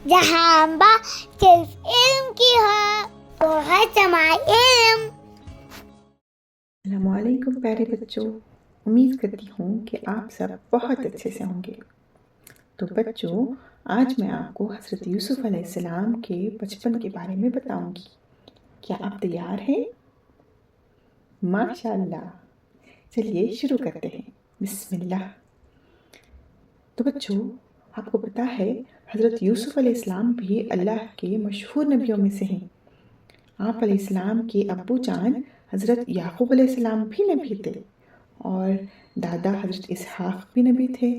جہاں بات صرف علم کی ہے تو ہے سماع علم۔ السلام علیکم پیارے بچوں، امید کرتی ہوں کہ آپ سب بہت اچھے سے ہوں گے۔ تو بچوں، آج میں آپ کو حضرت یوسف علیہ السلام کے بچپن کے بارے میں بتاؤں گی۔ کیا آپ تیار ہیں؟ ماشاء اللہ، چلیے شروع کرتے ہیں۔ بسم اللہ۔ تو بچوں، آپ کو پتا ہے حضرت یوسف علیہ السلام بھی اللہ کے مشہور نبیوں میں سے ہیں۔ آپ علیہ السلام کے ابو جان حضرت یعقوب علیہ السلام بھی نبی تھے، اور دادا حضرت اسحاق بھی نبی تھے،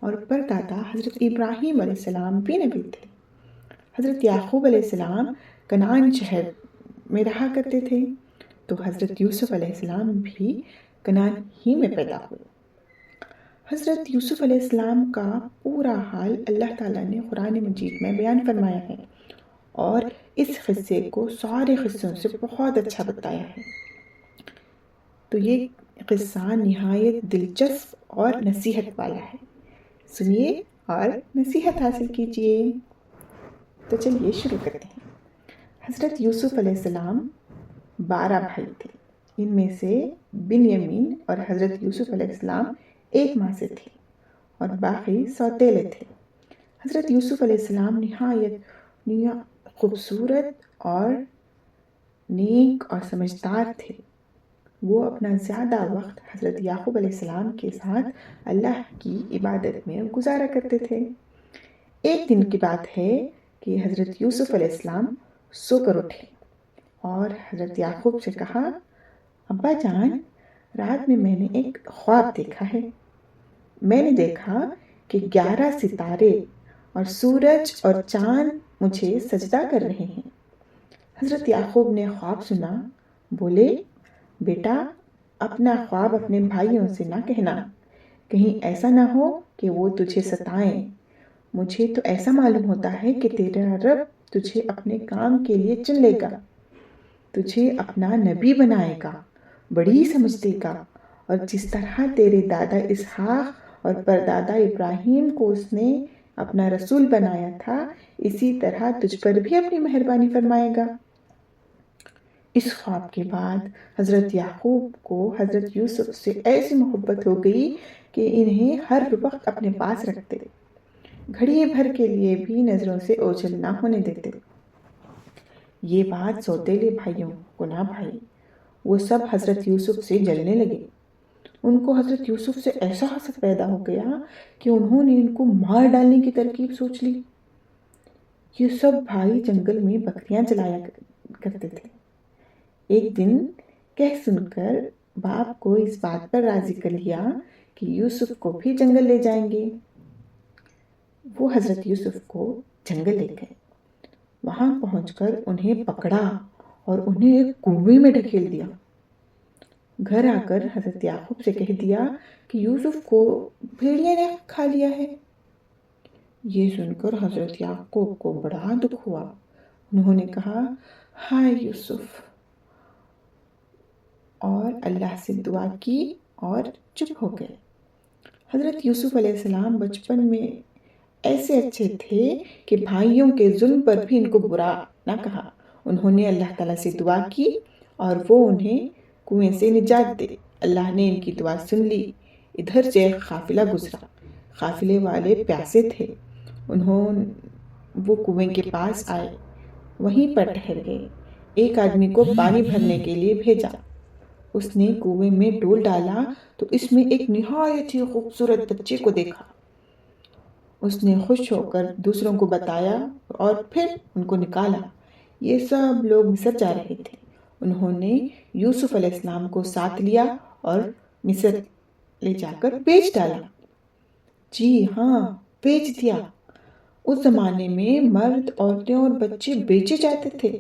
اور پردادا حضرت ابراہیم علیہ السلام بھی نبی تھے۔ حضرت یعقوب علیہ السلام کنعان شہر میں رہا کرتے تھے، تو حضرت یوسف علیہ السلام بھی کنعان ہی میں پیدا ہوئے۔ حضرت یوسف علیہ السلام کا پورا حال اللہ تعالیٰ نے قرآن مجید میں بیان فرمایا ہے، اور اس قصے کو سارے قصوں سے بہت اچھا بتایا ہے۔ تو یہ قصہ نہایت دلچسپ اور نصیحت والا ہے، سنیے اور نصیحت حاصل کیجیے۔ تو چلیے شروع کرتے ہیں۔ حضرت یوسف علیہ السلام 12 بھائی تھے۔ ان میں سے بنیامین اور حضرت یوسف علیہ السلام ایک ماں سے تھے، اور باقی سوتیلے تھے۔ حضرت یوسف علیہ السلام نہایت خوبصورت اور نیک اور سمجھدار تھے۔ وہ اپنا زیادہ وقت حضرت یعقوب علیہ السلام کے ساتھ اللہ کی عبادت میں گزارا کرتے تھے۔ ایک دن کی بات ہے کہ حضرت یوسف علیہ السلام سو کر اٹھے اور حضرت یعقوب سے کہا، ابا جان، رات میں نے ایک خواب دیکھا ہے۔ میں نے دیکھا کہ 11 ستارے اور سورج اور چاند مجھے سجدہ کر رہے ہیں۔ حضرت یعقوب نے خواب سنا، بولے، بیٹا، اپنا خواب اپنے بھائیوں سے نہ کہنا، کہیں ایسا نہ ہو کہ وہ تجھے ستائیں۔ مجھے تو ایسا معلوم ہوتا ہے کہ تیرا رب تجھے اپنے کام کے لیے چن لے گا، تجھے اپنا نبی بنائے گا، بڑی سمجھ دے گا، اور جس طرح تیرے دادا اسحاق اور پردادا ابراہیم کو اس نے اپنا رسول بنایا تھا، اسی طرح تجھ پر بھی اپنی مہربانی فرمائے گا۔ اس خواب کے بعد حضرت یعقوب کو حضرت یوسف سے ایسی محبت ہو گئی کہ انہیں ہر وقت اپنے پاس رکھتے، گھڑی بھر کے لیے بھی نظروں سے اوجھل نہ ہونے دیتے۔ یہ بات سوتیلے بھائیوں کو نہ بھائی، وہ سب حضرت یوسف سے جلنے لگے۔ ان کو حضرت یوسف سے ایسا حسد پیدا ہو گیا کہ انہوں نے ان کو مار ڈالنے کی ترکیب سوچ لی۔ یہ سب بھائی جنگل میں بکریاں چلایا کرتے تھے۔ ایک دن کہہ سن کر باپ کو اس بات پر راضی کر لیا کہ یوسف کو بھی جنگل لے جائیں گے۔ وہ حضرت یوسف کو جنگل لے گئے۔ وہاں پہنچ کر انہیں پکڑا اور انہیں ایک کنویں میں ڈھکیل دیا۔ گھر آ کر حضرت یعقوب سے کہہ دیا کہ یوسف کو بھیڑیا نے کھا لیا ہے۔ یہ سن کر حضرت یعقوب کو بڑا دکھ ہوا۔ انہوں نے کہا، ہائے یوسف، اور اللہ سے دعا کی اور چپ ہو گئے۔ حضرت یوسف علیہ السلام بچپن میں ایسے اچھے تھے کہ بھائیوں کے ظلم پر بھی ان کو برا نہ کہا۔ انہوں نے اللہ تعالیٰ سے دعا کی اور وہ انہیں کنویں سے نجات دے۔ اللہ نے ان کی دعا سن لی۔ ادھر سے ایک قافلہ گزرا۔ قافلے والے پیاسے تھے۔ وہ کنویں کے پاس آئے، وہیں پر ٹھہر گئے۔ ایک آدمی کو پانی بھرنے کے لیے بھیجا۔ اس نے کنویں میں ڈول ڈالا تو اس میں ایک نہایت ہی خوبصورت بچے کو دیکھا۔ اس نے خوش ہو کر دوسروں کو بتایا اور پھر ان کو نکالا۔ یہ سب لوگ مصر جا رہے تھے۔ انہوں نے یوسف علیہ السلام کو ساتھ لیا اور مصر لے جا کر بیچ ڈالا۔ جی ہاں، بیچ دیا۔ اس زمانے میں مرد، عورتیں اور بچے بیچے جاتے تھے۔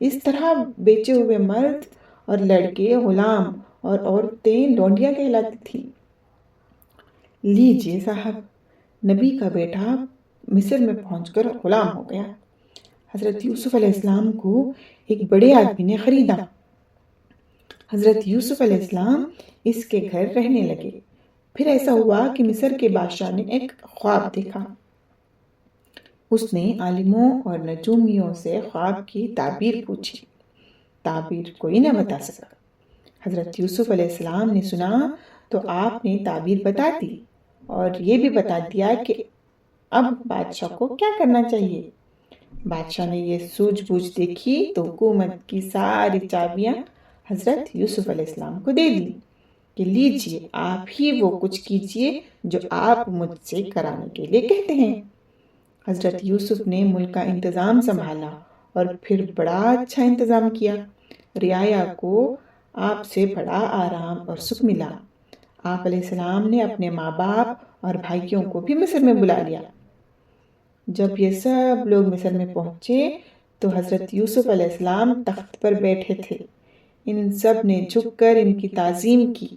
اس طرح بیچے ہوئے مرد اور لڑکے غلام اور عورتیں لونڈیاں کہلاتی تھیں۔ لیجئے صاحب، نبی کا بیٹا مصر میں پہنچ کر غلام ہو گیا۔ حضرت یوسف علیہ السلام کو ایک بڑے آدمی نے خریدا۔ حضرت یوسف علیہ السلام اس کے گھر رہنے لگے۔ پھر ایسا ہوا کہ مصر کے بادشاہ نے ایک خواب دیکھا۔ اس نے عالموں اور نجومیوں سے خواب کی تعبیر پوچھی۔ تعبیر کوئی نہ بتا سکا۔ حضرت یوسف علیہ السلام نے سنا تو آپ نے تعبیر بتا دی اور یہ بھی بتا دیا کہ اب بادشاہ کو کیا کرنا چاہیے۔ بادشاہ نے یہ سوجھ بوجھ دیکھی تو حکومت کی ساری چابیاں حضرت یوسف علیہ السلام کو دے دی کہ لیجئے آپ ہی وہ کچھ کیجئے جو آپ مجھ سے کرانے کے لیے کہتے ہیں۔ حضرت یوسف نے ملک کا انتظام سنبھالا اور پھر بڑا اچھا انتظام کیا۔ رعایا کو آپ سے بڑا آرام اور سکھ ملا۔ آپ علیہ السلام نے اپنے ماں باپ اور بھائیوں کو بھی مصر میں بلا لیا۔ جب یہ سب لوگ مصر میں پہنچے تو حضرت یوسف علیہ السلام تخت پر بیٹھے تھے۔ ان سب نے جھک کر ان کی تعظیم کی۔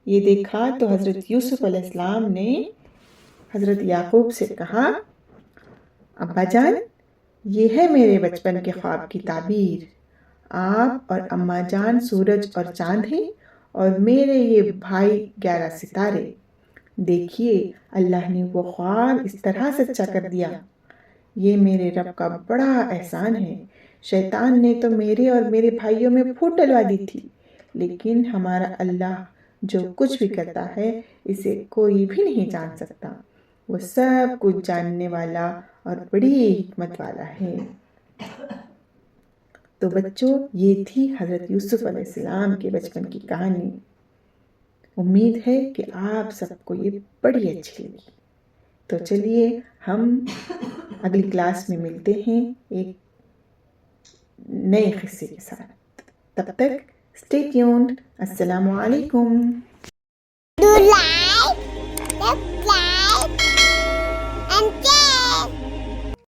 یہ دیکھا تو حضرت یوسف علیہ السلام نے حضرت یعقوب سے کہا، ابا جان، یہ ہے میرے بچپن کے خواب کی تعبیر۔ آپ اور اماں جان سورج اور چاند ہیں اور میرے یہ بھائی 11 ستارے۔ دیکھیے اللہ نے وہ خواب اس طرح سچا کر دیا۔ یہ میرے رب کا بڑا احسان ہے۔ شیطان نے تو میرے اور میرے بھائیوں میں پھوٹ ڈلوا دی تھی، لیکن ہمارا اللہ جو کچھ بھی کرتا ہے اسے کوئی بھی نہیں جان سکتا۔ وہ سب کچھ جاننے والا اور بڑی حکمت والا ہے۔ تو بچوں، یہ تھی حضرت یوسف علیہ السلام کے بچپن کی کہانی۔ امید ہے کہ آپ سب کو یہ بڑی اچھی لگی۔ تو چلیے ہم اگلی کلاس میں ملتے ہیں ایک نئے قصے کے ساتھ۔ تب تک اسٹے ٹیونڈ۔ السلام علیکم۔